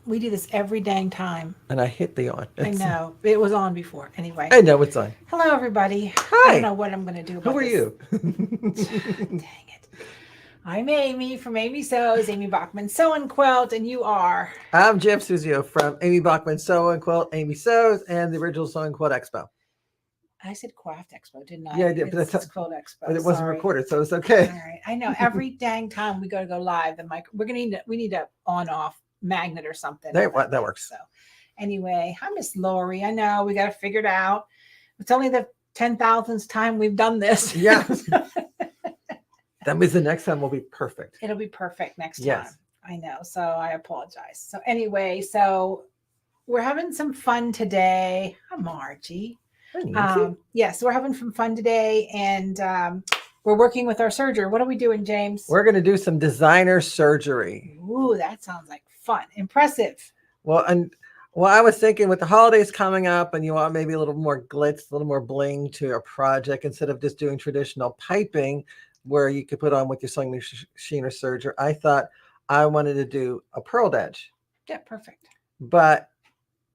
We do this every dang time. And I hit the on. I know. It was on before. Anyway. I know it's on. Hello, everybody. I don't Hi. know what I'm going to do Who about are this. you? Dang it. I'm Amy from Amy Sews, Amy Bachman Sew and Quilt, and you are. I'm Jim Suzio from Amy Bachman Sew and Quilt, Amy Sews, and the original Sewing Quilt Expo. I said Craft Expo, didn't I? Yeah, I did, but It's Quilt Expo. but it wasn't Sorry. recorded, so it's All okay. right. I know. Every dang time we go live, the mic. We need a on off magnet or something. That works. So, anyway, hi Miss Lori. I know we got to figure it out. It's only the 10,000th time we've done this. Yeah. That means the next time will be perfect. It'll be perfect next time. Yes. I know. So I apologize. So anyway, so we're having some fun today. I'm Margie. Yes, we're having some fun today, and we're working with our serger. What are we doing, James? We're going to do some designer surgery. Ooh, that sounds like fun. Impressive. Well, I was thinking with the holidays coming up and you want maybe a little more glitz, a little more bling to your project instead of just doing traditional piping where you could put on with your sewing machine or serger. I thought I wanted to do a pearled edge. Yeah, perfect. But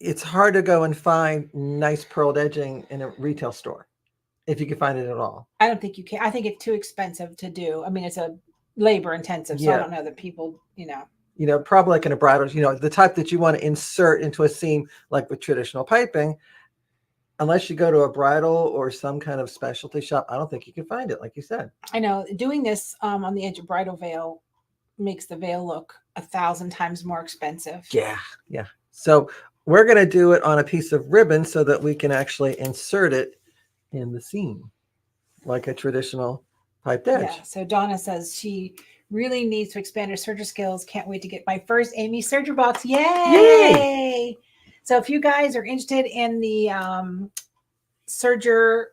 it's hard to go and find nice pearled edging in a retail store if you can find it at all. I don't think you can. I think it's too expensive to do. I mean, it's a labor intensive, so I don't know that people, probably like in a bridal, the type that you want to insert into a seam, like with traditional piping, unless you go to a bridal or some kind of specialty shop, I don't think you can find it, like you said. I know doing this on the edge of bridal veil makes the veil look 1,000 times more expensive. Yeah. So we're going to do it on a piece of ribbon so that we can actually insert it in the seam like a traditional piped edge. Yeah. So Donna says she really needs to expand her serger skills. Can't wait to get my first Amy serger box. Yay! So if you guys are interested in the serger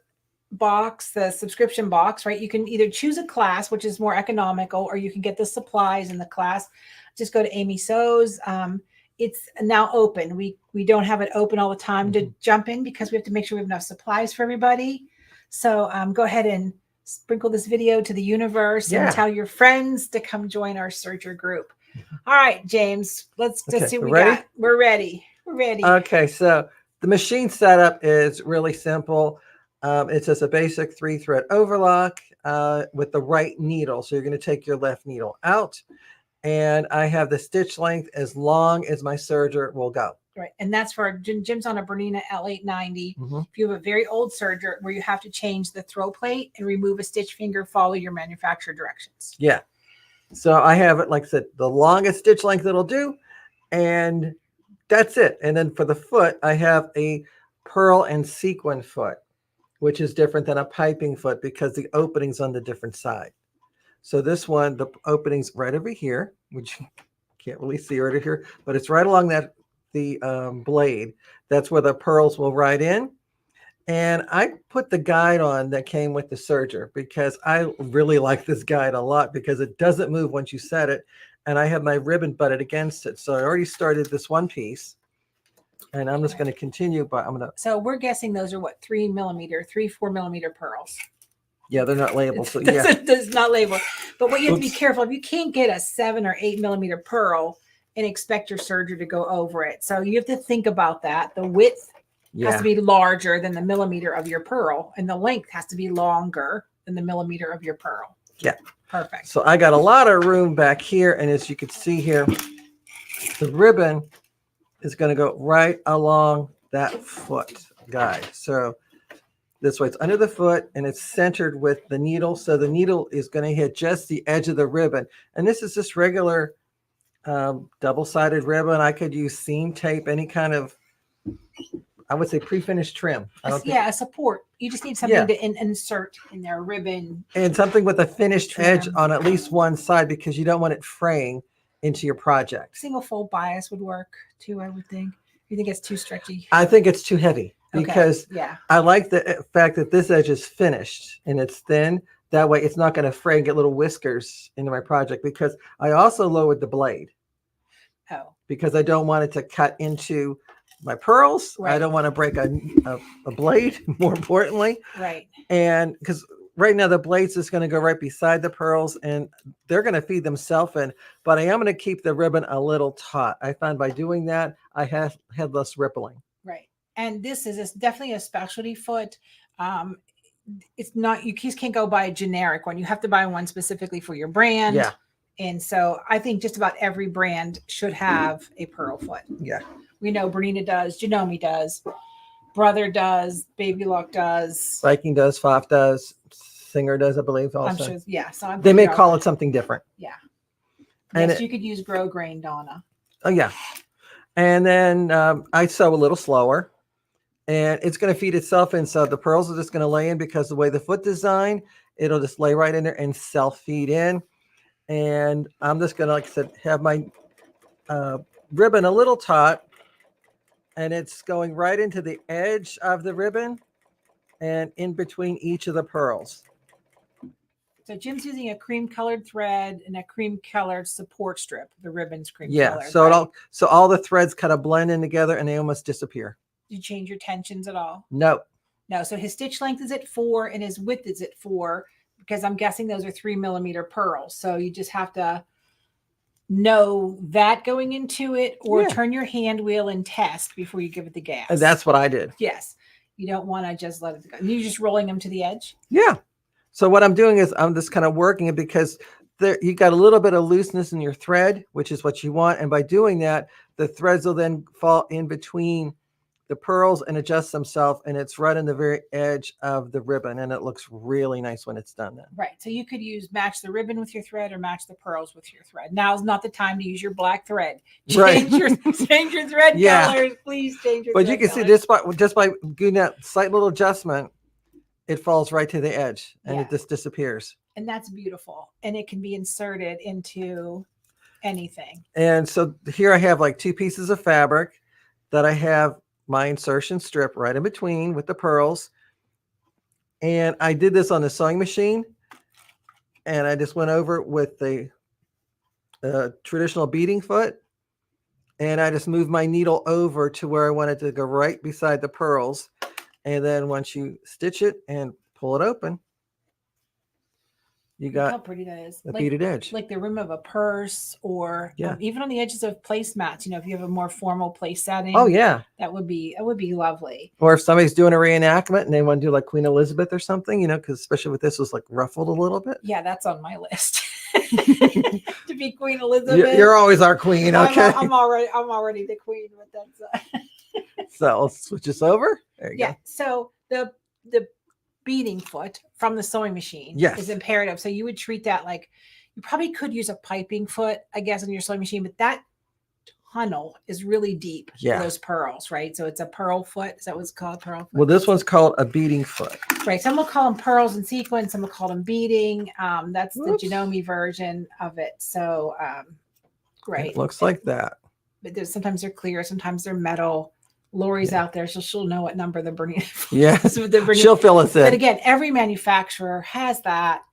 box, the subscription box, right, you can either choose a class, which is more economical, or you can get the supplies in the class. Just go to Amy Sews. It's now open. We don't have it open all the time to jump in because we have to make sure we have enough supplies for everybody. So go ahead and sprinkle this video to the universe and tell your friends to come join our serger group. All right, James, let's see what we got. We're ready. Okay, so the machine setup is really simple. It's just a basic 3-thread overlock with the right needle. So you're going to take your left needle out, and I have the stitch length as long as my serger will go. Right, and that's for Jim's on a Bernina L890. If you have a very old serger where you have to change the throw plate and remove a stitch finger, follow your manufacturer directions. Yeah. So I have it, like I said, the longest stitch length it'll do, and that's it. And then for the foot, I have a pearl and sequin foot, which is different than a piping foot because the opening's on the different side. So this one, the opening's right over here, which you can't really see right over here, but it's right along the blade. That's where the pearls will ride in. And I put the guide on that came with the serger because I really like this guide a lot because it doesn't move once you set it. And I have my ribbon butted against it. So I already started this one piece. And I'm just going to continue, but I'm going to. So we're guessing those are what, 4 millimeter pearls. Yeah, they're not labeled. So it's not labeled. But what you have to be careful of, you can't get a 7 or 8 millimeter pearl and expect your serger to go over it. So you have to think about that. The width has to be larger than the millimeter of your pearl, and the length has to be longer than the millimeter of your pearl. Yeah. Perfect. So I got a lot of room back here, and as you can see here, the ribbon is going to go right along that foot guide. So this way it's under the foot and it's centered with the needle. So the needle is going to hit just the edge of the ribbon. And this is just regular double-sided ribbon. I could use seam tape, any kind of, I would say pre-finished trim. A support. You just need something to insert in their ribbon. And something with a finished edge on at least one side because you don't want it fraying into your project. Single fold bias would work too, I would think. You think it's too stretchy? I think it's too heavy because I like the fact that this edge is finished and it's thin. That way it's not going to fray and get little whiskers into my project because I also lowered the blade. Oh. Because I don't want it to cut into my pearls. Right. I don't want to break a blade, more importantly. Right. And because right now the blades is going to go right beside the pearls, and they're going to feed themselves in, but I am going to keep the ribbon a little taut. I found by doing that, I had less rippling. Right. And this is definitely a specialty foot. It's not, you just can't go buy a generic one. You have to buy one specifically for your brand. Yeah. And so I think just about every brand should have a pearl foot. Yeah. We know Bernina does, Janome does, Brother does, Baby Lock does. Viking does, Pfaff does, Singer does, I believe also. I'm sure, yeah. So they may call it something different. Yeah. And yes, you could use Grow Grain, Donna. Oh, yeah. And then I sew a little slower, and it's going to feed itself in. So the pearls are just going to lay in because the way the foot design, it'll just lay right in there and self-feed in. And I'm just going to, like I said, have my ribbon a little taut, and it's going right into the edge of the ribbon and in between each of the pearls. So Jim's using a cream colored thread and a cream colored support strip. The ribbon's cream colored. Yeah, so right? so all the threads kind of blend in together and they almost disappear. Did you change your tensions at all? No. No. So his stitch length is at 4 and his width is at 4, because I'm guessing those are 3mm pearls. So you just have to know that going into it, or turn your hand wheel and test before you give it the gas. And that's what I did. Yes. You don't want to just let it go. You're just rolling them to the edge. Yeah. So what I'm doing is I'm just kind of working it, because there you got a little bit of looseness in your thread, which is what you want. And by doing that, the threads will then fall in between the pearls and adjust themselves, and it's right on the very edge of the ribbon, and it looks really nice when it's done then. Right. So you could match the ribbon with your thread or match the pearls with your thread. Now's not the time to use your black thread. Change your thread colors. Please change your But you can see just by doing that slight little adjustment, it falls right to the edge and it just disappears. And that's beautiful. And it can be inserted into anything. And so here I have like 2 pieces of fabric that I have my insertion strip right in between with the pearls. And I did this on the sewing machine, and I just went over with the traditional beading foot, and I just moved my needle over to where I wanted to go right beside the pearls. And then once you stitch it and pull it open, you got how pretty that is. a beaded edge. Like the rim of a purse, or even on the edges of placemats, if you have a more formal place setting. Oh yeah. That would be lovely. Or if somebody's doing a reenactment and they want to do like Queen Elizabeth or something, because especially with this was like ruffled a little bit. Yeah, that's on my list. To be Queen Elizabeth. You're always our queen, okay? I'm already the queen, but that's So I'll switch this over. There you go. So the beading foot from the sewing machine is imperative. So you would treat that like, you probably could use a piping foot, I guess, on your sewing machine, but that tunnel is really deep for those pearls, right? So it's a pearl foot. Is that what's called, pearl foot? Well, this one's called a beading foot. Right. Some will call them pearls and sequins. Some will call them beading. That's the Janome version of it. So great. It looks like that. But sometimes they're clear. Sometimes they're metal. Lori's out there, so she'll know what number the Bernina. She'll fill us in. But again, every manufacturer has that.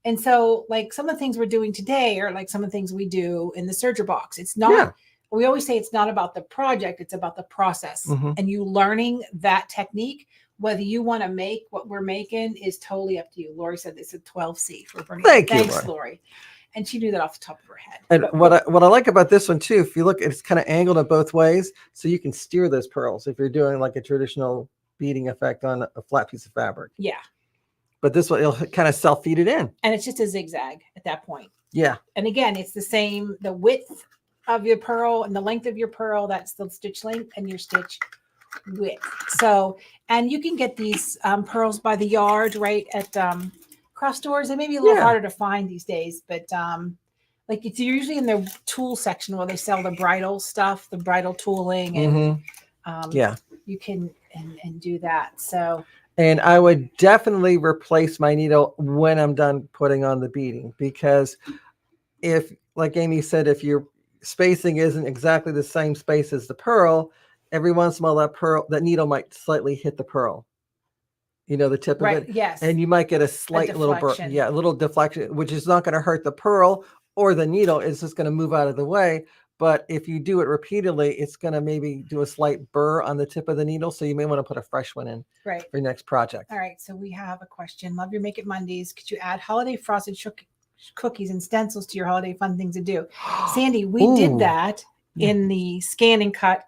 And so like some of the things we're doing today are like some of the things we do in the serger box. It's not, we always say it's not about the project, it's about the process. And you learning that technique, whether you want to make what we're making is totally up to you. Lori said it's a 12C for Bernina. Thanks, Lori. And she knew that off the top of her head. And what I like about this one too, if you look, it's kind of angled in both ways, so you can steer those pearls if you're doing like a traditional beading effect on a flat piece of fabric. Yeah. But this one, it'll kind of self-feed it in. And it's just a zigzag at that point. Yeah. And again, it's the same, the width of your pearl and the length of your pearl, that's the stitch length and your stitch width. So, and you can get these pearls by the yard, right, at craft stores. They may be a little harder to find these days, but like it's usually in the tool section where they sell the bridal stuff, the bridal tooling, and you can and do that. So, and I would definitely replace my needle when I'm done putting on the beading, because if, like Amy said, if your spacing isn't exactly the same space as the pearl, every once in a while that needle might slightly hit the pearl. The tip of it. Yes. And you might get a slight little little deflection, which is not going to hurt the pearl or the needle. It's just going to move out of the way. but if you do it repeatedly, it's going to maybe do a slight burr on the tip of the needle. So you may want to put a fresh one in Right. for your next project. All right. So we have a question. Love your Make It Mondays. Could you add holiday frosted cookies and stencils to your holiday fun things to do? Sandy, we did that in the Scan and Cut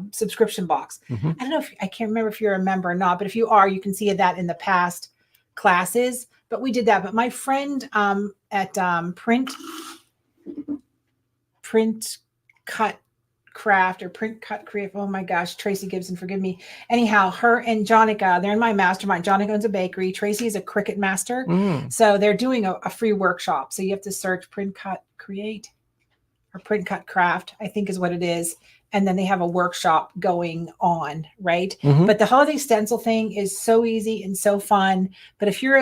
subscription box. I don't know if I can't remember if you're a member or not, but if you are, you can see that in the past classes. But we did that. But my friend at Print Cut Craft or Print Cut Creative. Oh my gosh, Tracy Gibson, forgive me. Anyhow, her and Jonica, they're in my mastermind. Jonica owns a bakery. Tracy is a Cricut master. So they're doing a free workshop. So you have to search Print Cut Create or Print Cut Craft, I think is what it is. And then they have a workshop going on, right? But the holiday stencil thing is so easy and so fun. But if you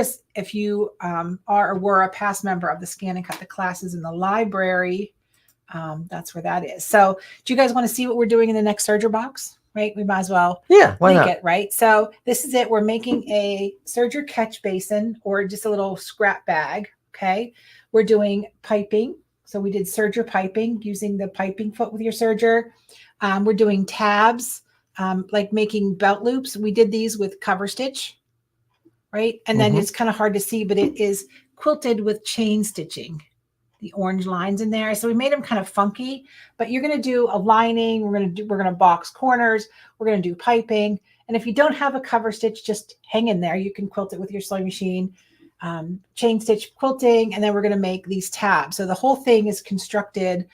are or were a past member of the Scan and Cut, the classes in the library, that's where that is. So do you guys want to see what we're doing in the next serger box? Right? We might as well why not? it, right? So this is it. We're making a serger catch basin or just a little scrap bag. Okay. We're doing piping. So we did serger piping using the piping foot with your serger. We're doing tabs, like making belt loops. We did these with cover stitch, right? And then it's kind of hard to see, but it is quilted with chain stitching, the orange lines in there. So we made them kind of funky, but you're going to do a lining. We're going to box corners. We're going to do piping. And if you don't have a cover stitch, just hang in there. You can quilt it with your sewing machine. Chain stitch quilting, and then we're going to make these tabs. So the whole thing is constructed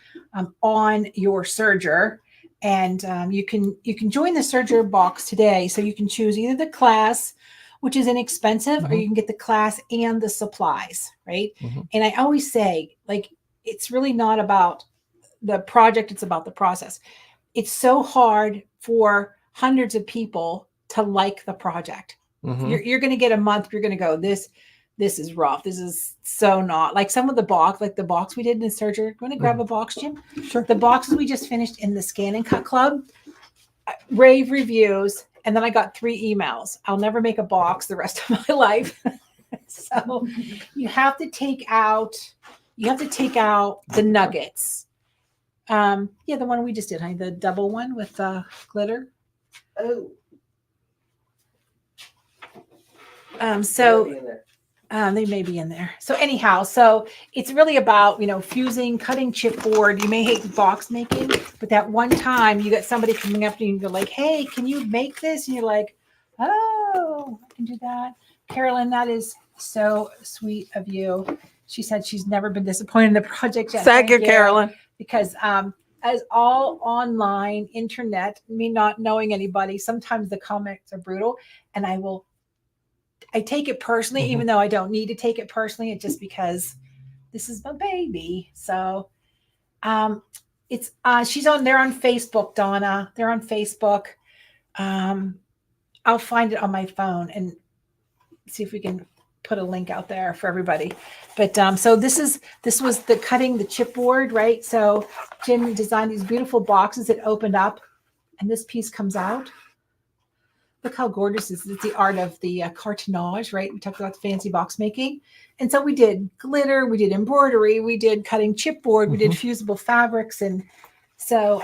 on your serger, and you can join the serger box today. So you can choose either the class, which is inexpensive, or you can get the class and the supplies, right? And I always say, like, it's really not about the project; it's about the process. It's so hard for hundreds of people to like the project. You're going to get a month. You're going to go, this is rough. This is so not like some of the box, like the box we did in the serger. You want to grab a box, Jim? Sure. The boxes we just finished in the Scan and Cut Club, rave reviews. And then I got 3 emails. I'll never make a box the rest of my life. So you have to take out the nuggets. Yeah, the one we just did, honey, the double one with glitter. Oh. They may be in there. So anyhow, so it's really about, fusing, cutting chipboard. You may hate box making, but that one time you get somebody coming up to you and you're like, hey, can you make this? And you're like, oh, I can do that. Carolyn, that is so sweet of you. She said she's never been disappointed in the project yet. Thank you, Carolyn. Because as all online internet, me not knowing anybody, sometimes the comments are brutal, and I take it personally, even though I don't need to take it personally. It's just because this is my baby. So it's they're on Facebook, Donna. They're on Facebook. I'll find it on my phone and see if we can put a link out there for everybody. But so this was the cutting the chipboard, right? So Jim designed these beautiful boxes that opened up, and this piece comes out. Look how gorgeous this is. It's the art of the cartonnage, right? We talked about the fancy box making. And so we did glitter, we did embroidery, we did cutting chipboard, we did fusible fabrics. And so,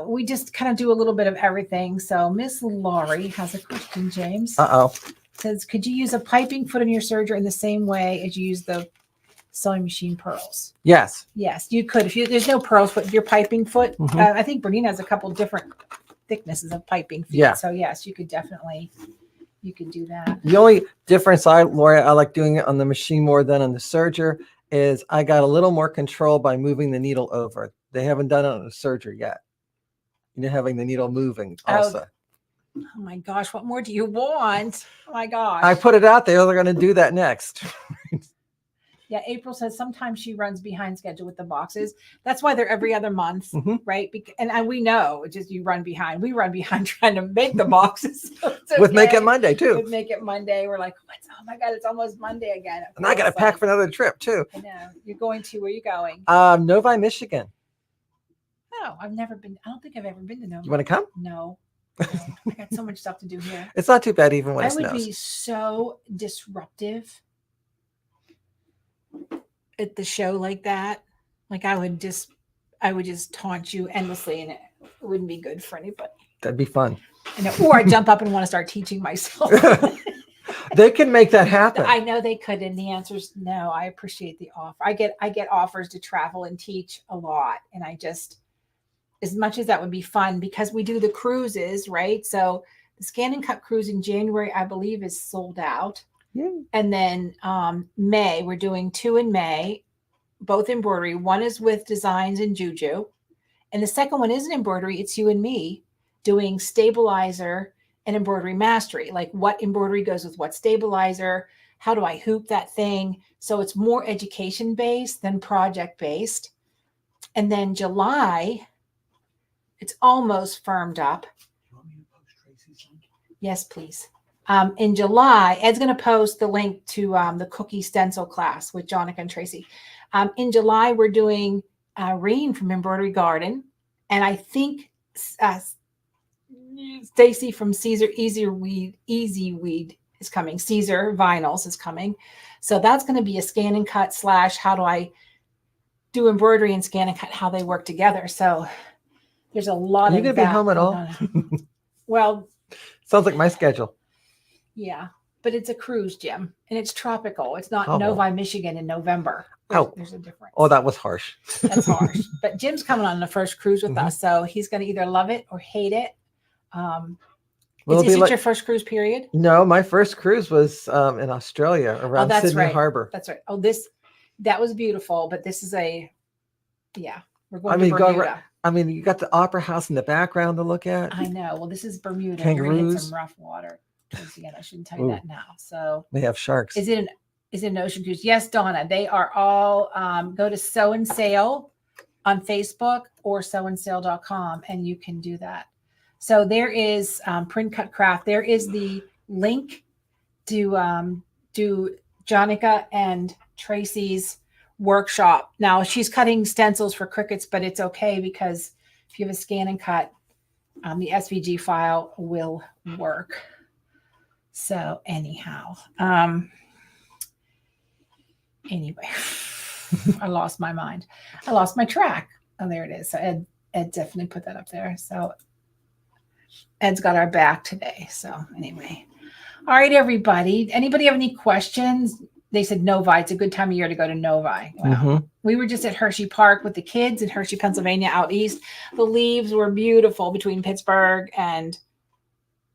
we just kind of do a little bit of everything. So Miss Laurie has a question, James. Says, could you use a piping foot in your serger in the same way as you use the sewing machine pearls? Yes, you could. There's no pearls, but your piping foot, I think Bernina has a couple different thicknesses of piping feet. Yeah. So yes, you could do that. The only difference I like doing it on the machine more than on the serger is I got a little more control by moving the needle over. They haven't done it on the serger yet. Having the needle moving also. Oh my gosh, what more do you want? Oh my gosh. I put it out there. They're going to do that next. Yeah, April says sometimes she runs behind schedule with the boxes. That's why they're every other month, right? And we know it's just you run behind. We run behind trying to make the boxes. So with Make It Monday too. With Make It Monday, we're like, oh my God, it's almost Monday again. And I got to pack for another trip too. I know. You're going to, where are you going? Novi, Michigan. No, I've never been. I don't think I've ever been to Novi. You want to come? No. I got so much stuff to do here. It's not too bad even when it snows. I would be so disruptive. at the show like that, like I would just taunt you endlessly, and it wouldn't be good for anybody. That'd be fun. Or I jump up and want to start teaching myself. They can make that happen. I know they could, and the answer is no. I appreciate the offer. I get offers to travel and teach a lot, and I just, as much as that would be fun, because we do the cruises, right? So the Scan and Cut cruise in January, I believe, is sold out. Yeah. And then May, we're doing 2 in May, both embroidery. One is with designs in Juju, and the second one isn't embroidery. It's you and me doing stabilizer and embroidery mastery, like what embroidery goes with what stabilizer, how do I hoop that thing? So it's more education based than project based. And then July, it's almost firmed up. You want me to post Tracy's link? Yes, please. In July, Ed's going to post the link to the cookie stencil class with Jonica and Tracy. In July, we're doing Reen from Embroidery Garden, and I think Stacy from Caesar Easy Weed is coming. Caesar Vinyls is coming. So that's going to be a scan and cut / how do I do embroidery and scan and cut, how they work together. So there's a lot Are you of going to be home at all? Well, sounds like my schedule. Yeah, but it's a cruise, Jim, and it's tropical. It's not Oh. Novi, Michigan in November. There's a difference. Oh, that was harsh. That's harsh. But Jim's coming on the first cruise with Mhm. us, so he's going to either love it or hate it. Will it be Is it like- your first cruise period? No, my first cruise was in Australia around that's Sydney right. Harbor. That's right. Oh, that was beautiful, but this is we're going I mean, to go Bermuda. I mean, you got the opera house in the background to look at. I know. Well, this is Bermuda. You're going to hit Kangaroos. some rough water. Again, I shouldn't tell you Ooh. that now. So They have sharks. Is it an ocean cruise? Yes, Donna. They are all go to Sew and Sail on Facebook or sewandsail.com, and you can do that. So there is Print Cut Craft. There is the link to Jonica and Tracy's workshop. Now she's cutting stencils for Crickets, but it's okay because if you have a scan and cut, the SVG file will work. So anyhow, anyway, I lost my mind. I lost my track. Oh, there it is. So Ed definitely put that up there. So Ed's got our back today. So anyway, all right, everybody. Anybody have any questions? They said Novi. It's a good time of year to go to Novi. Wow. Mhm. We were just at Hershey Park with the kids in Hershey, Pennsylvania, out east. The leaves were beautiful between Pittsburgh and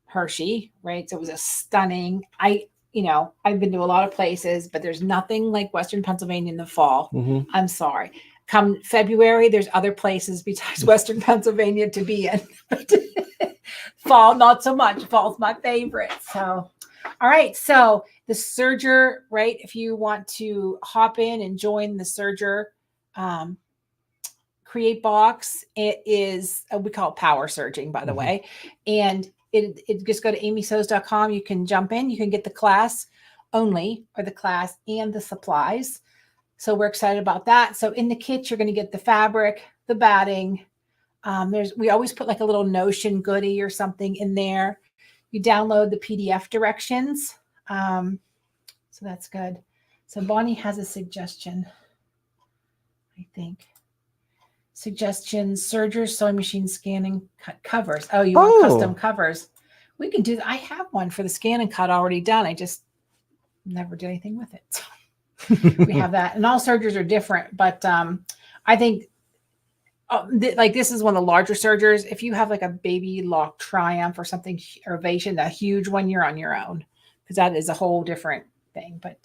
Hershey, right? So it was a stunning. I've been to a lot of places, but there's nothing like Western Pennsylvania in the fall. Mhm. I'm sorry. Come February, there's other places besides Western Pennsylvania to be in. Fall, not so much. Fall's my favorite. So, all right. So the Serger, right? If you want to hop in and join the Serger Create box, it is, we call it power surging, by the Mhm. way. And it just go to amysews.com. You can jump in. You can get the class only, or the class and the supplies. So we're excited about that. So in the kit, you're going to get the fabric, the batting. We always put like a little Notion goodie or something in there. You download the PDF directions. So that's good. So Bonnie has a suggestion, I think. Suggestions: Serger sewing machine scanning cut covers. Oh, you want custom covers? We can do that. I have one for the scan and cut already done. I just never did anything with it. So we have that, and all sergers are different. But I think like this is one of the larger sergers. If you have like a baby lock Triumph or something, or Ovation, a huge one, you're on your own, because that is a whole different thing. But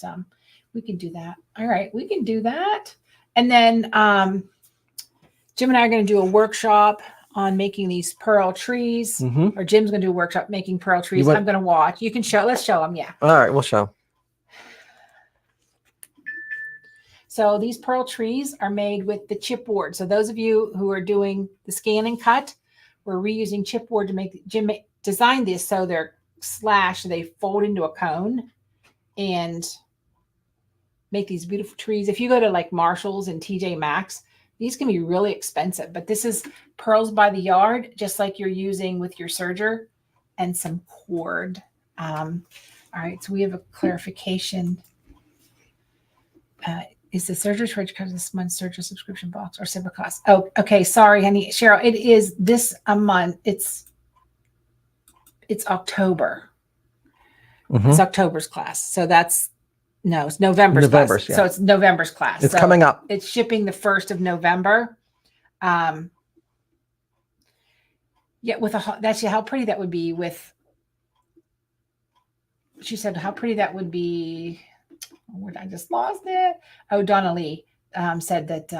we can do that. All right, we can do that, and then. Jim and I are going to do a workshop on making these pearl trees, Mhm. or Jim's going to do a workshop making pearl trees. I'm going to watch. You can show. Let's show them. Yeah. All right, we'll show. So these pearl trees are made with the chipboard. So those of you who are doing the scan and cut, we're reusing chipboard to make. Jim designed this so they're slashed, so they fold into a cone and make these beautiful trees. If you go to like Marshall's and TJ Maxx, these can be really expensive, but this is pearls by the yard, just like you're using with your serger, and some cord. All right, so we have a clarification. Is the Serger charge because this month's Serger subscription box or Simba cost? Oh, okay. Sorry, honey. Cheryl, it is this a month. It's October. Mhm. It's October's class. So that's it's November's class. November's, yeah. So it's November's class. It's So coming up. It's shipping the 1st of November. Yeah, with that's how pretty that would be with. She said how pretty that would be. Oh, I just lost it. Oh, Donna Lee said that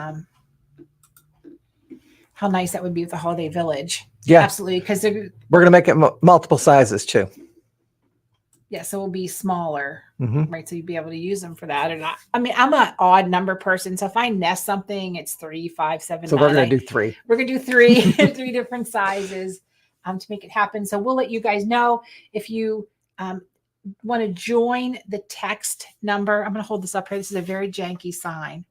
how nice that would be with the Holiday Village. Yeah, Absolutely, because we're gonna make it multiple sizes too. Yeah, so it'll be smaller, Mhm. right? So you'd be able to use them for that or not. I mean, I'm an odd number person, so if I nest something, it's 3, 5, 7, So 9. we're gonna do 3. We're gonna do 3, 3 different sizes to make it happen. So we'll let you guys know if you want to join the text number. I'm gonna hold this up here. This is a very janky sign,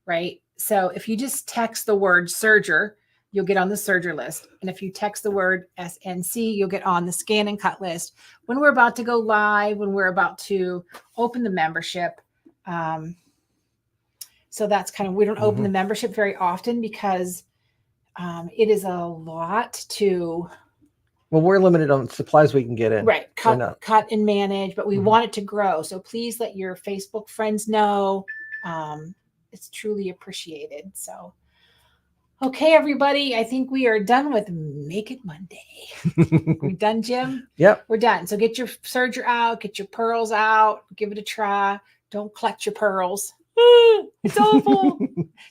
right? So if you just text the word Serger, you'll get on the Serger list. And if you text the word SNC, you'll get on the scan and cut list. When we're about to go live, when we're about to open the membership. So that's kind of, we don't open the membership very often because it is a lot to. Well, we're limited on supplies we can get in. Right. Cut and manage, but we want it to grow. So please let your Facebook friends know. It's truly appreciated. So. Okay, everybody. I think we are done with Make It Monday. We're done, Jim? Yep. We're done. So get your serger out, get your pearls out, give it a try. Don't clutch your pearls. It's awful.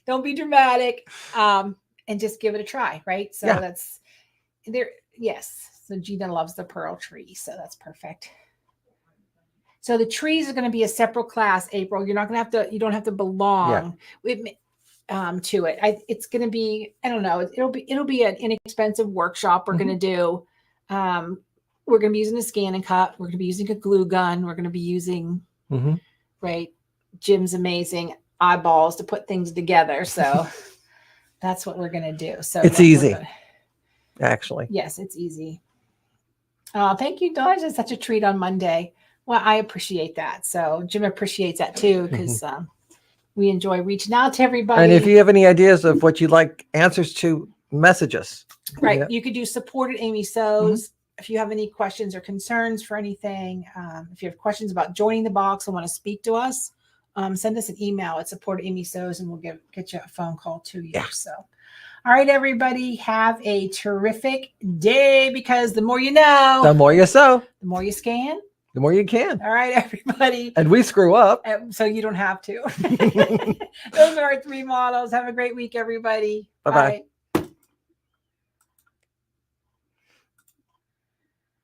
Don't be dramatic. And just give it a try, right? So that's there. Yes. So Gina loves the pearl tree. So that's perfect. So the trees are going to be a separate class, April. You're not going to have to, you don't have to belong. To it. It's going to be, I don't know, it'll be an inexpensive workshop we're going to do. We're going to be using a scan and cut. We're going to be using a glue gun. We're going to be using, right, Jim's amazing eyeballs to put things together. So that's what we're going to do. So it's easy. Actually. Yes, it's easy. Thank you, Dodge. It's such a treat on Monday. Well, I appreciate that. So Jim appreciates that too, because we enjoy reaching out to everybody. And if you have any ideas of what you'd like answers to, message us. Right. Yeah. You could do support at Amy Sews. If you have any questions or concerns for anything, if you have questions about joining the box and want to speak to us, send us an email at support@amysews and we'll get you a phone call to you. Yeah. So, all right, everybody, have a terrific day, because the more you know, The more you sew, the more you scan. the more you can. All right, everybody. And we screw up. So you don't have to. Those are our 3 models. Have a great week, everybody. Bye-bye. Bye.